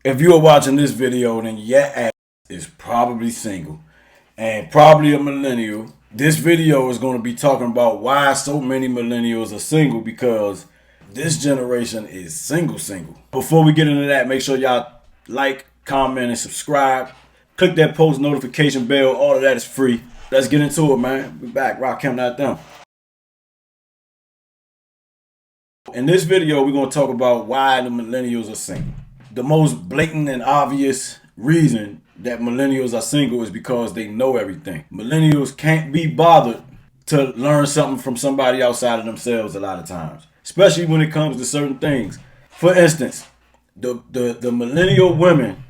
If you are watching this video, then your ass is probably single and probably a millennial. This video is going to be talking about why so many millennials are single, because this generation is single. Before we get into that, make sure y'all like, comment, and subscribe. Click that post notification bell. All of that is free. Let's get into it, man. We back. RakimNotThem. In this video, we're going to talk about why the millennials are single. The most blatant and obvious reason that millennials are single is because they know everything. Millennials can't be bothered to learn something from somebody outside of themselves a lot of times, especially when it comes to certain things. For instance, the millennial women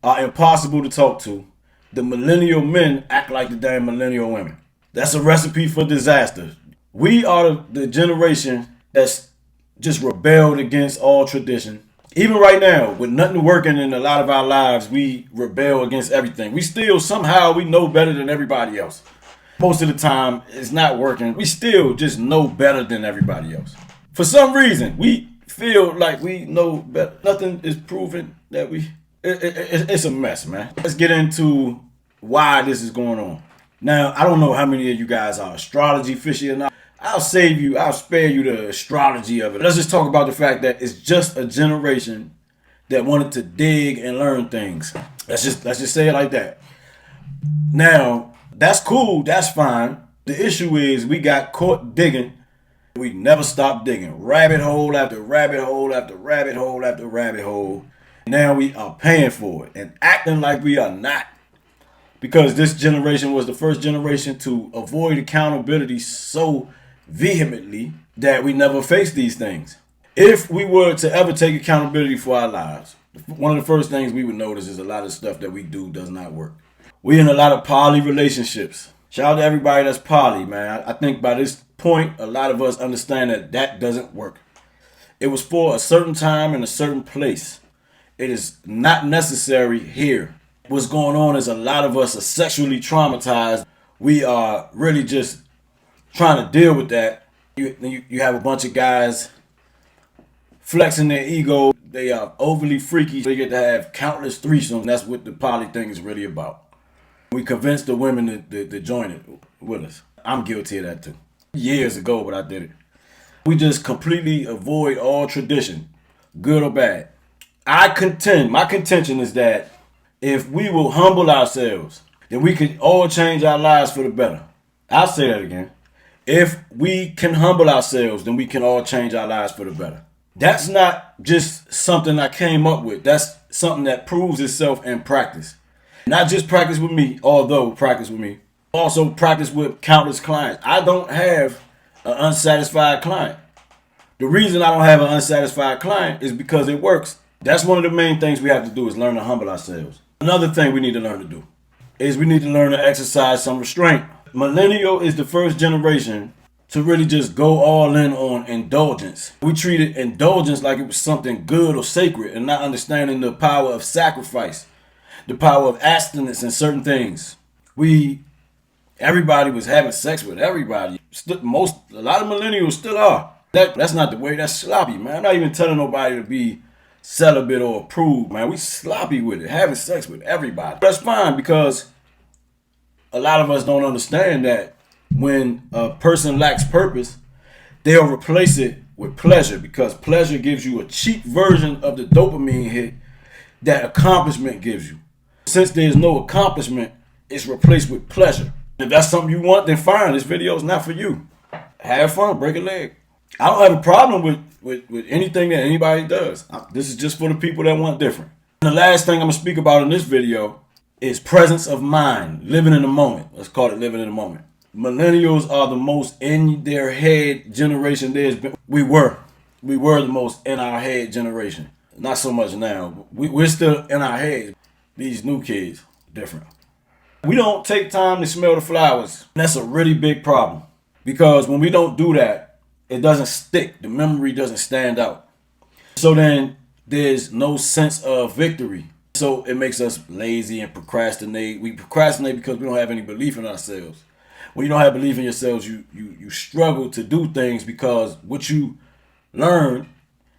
are impossible to talk to. The millennial men act like the damn millennial women. That's a recipe for disaster. We are the generation that's just rebelled against all tradition. Even right now, with nothing working in a lot of our lives, we rebel against everything. We still somehow we know better than everybody else. Most of the time, it's not working. We still just know better than everybody else. For some reason, we feel like we know better. Nothing is proven that it's a mess, man. Let's get into why this is going on. Now, I don't know how many of you guys are astrology fishy or not. I'll spare you the astrology of it. Let's just talk about the fact that it's just a generation that wanted to dig and learn things. Let's just say it like that. Now, that's cool, that's fine. The issue is we got caught digging. We never stopped digging. Rabbit hole after rabbit hole after rabbit hole after rabbit hole. Now we are paying for it and acting like we are not. Because this generation was the first generation to avoid accountability so vehemently that we never faced these things. If we were to ever take accountability for our lives, one of the first things we would notice is a lot of stuff that we do does not work. We in a lot of poly relationships. Shout out to everybody that's poly, man. I think by this point, a lot of us understand that doesn't work. It was for a certain time and a certain place. It is not necessary here. What's going on is a lot of us are sexually traumatized. We are really just trying to deal with that. You have a bunch of guys flexing their ego. They are overly freaky. They get to have countless threesomes. That's what the poly thing is really about. We convince the women to join it with us. I'm guilty of that too. Years ago, but I did it. We just completely avoid all tradition, good or bad. My contention is that if we will humble ourselves, then we can all change our lives for the better. I'll say that again. If we can humble ourselves, then we can all change our lives for the better. That's not just something I came up with. That's something that proves itself in practice. Not just practice with me, although practice with me. Also practice with countless clients. I don't have an unsatisfied client. The reason I don't have an unsatisfied client is because it works. That's one of the main things we have to do, is learn to humble ourselves. Another thing we need to learn to do is we need to learn to exercise some restraint. Millennial is the first generation to really just go all in on indulgence. We treated indulgence like it was something good or sacred, and not understanding the power of sacrifice, the power of abstinence in certain things. Everybody was having sex with everybody. A lot of millennials still are. That's not the way. That's sloppy, man. I'm not even telling nobody to be celibate or approved, man. We sloppy with it, having sex with everybody. That's fine, because a lot of us don't understand that when a person lacks purpose, they'll replace it with pleasure, because pleasure gives you a cheap version of the dopamine hit that accomplishment gives you. Since there's no accomplishment, it's replaced with pleasure. If that's something you want, then fine. This video is not for you. Have fun, break a leg. I don't have a problem with anything that anybody does. This is just for the people that want different. And the last thing I'm going to speak about in this video is presence of mind, living in the moment. Let's call it living in the moment. Millennials are the most in their head generation there's been. We were the most in our head generation. Not so much now. We're still in our heads. These new kids, different. We don't take time to smell the flowers. That's a really big problem, because when we don't do that, it doesn't stick. The memory doesn't stand out. So then there's no sense of victory. So it makes us lazy and procrastinate. We procrastinate because we don't have any belief in ourselves. When you don't have belief in yourselves, you struggle to do things, because what you learn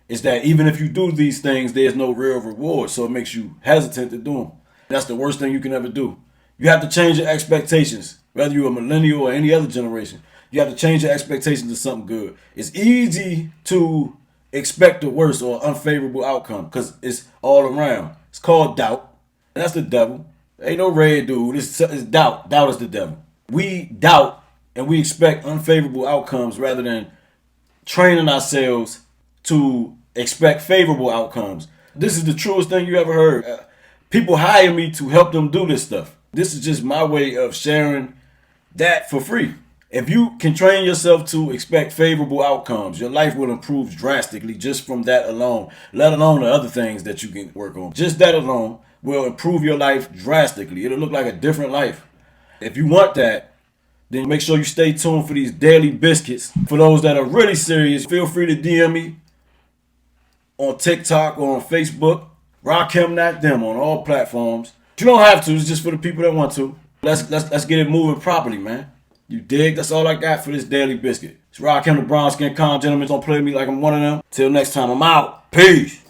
is that even if you do these things, there's no real reward. So it makes you hesitant to do them. That's the worst thing you can ever do. You have to change your expectations, whether you're a millennial or any other generation. You have to change your expectations to something good. It's easy to expect the worst or unfavorable outcome because it's all around. It's called doubt. That's the devil. Ain't no red dude. It's doubt. Doubt is the devil. We doubt and we expect unfavorable outcomes rather than training ourselves to expect favorable outcomes. This is the truest thing you ever heard. People hire me to help them do this stuff. This is just my way of sharing that for free. If you can train yourself to expect favorable outcomes, your life will improve drastically just from that alone, let alone the other things that you can work on. Just that alone will improve your life drastically. It'll look like a different life. If you want that, then make sure you stay tuned for these daily biscuits. For those that are really serious, feel free to DM me on TikTok or on Facebook. RakimNotThem on all platforms. You don't have to. It's just for the people that want to. Let's get it moving properly, man. You dig? That's all I got for this daily biscuit. It's Rakim the brown skin con gentleman. Don't play me like I'm one of them. Till next time, I'm out. Peace.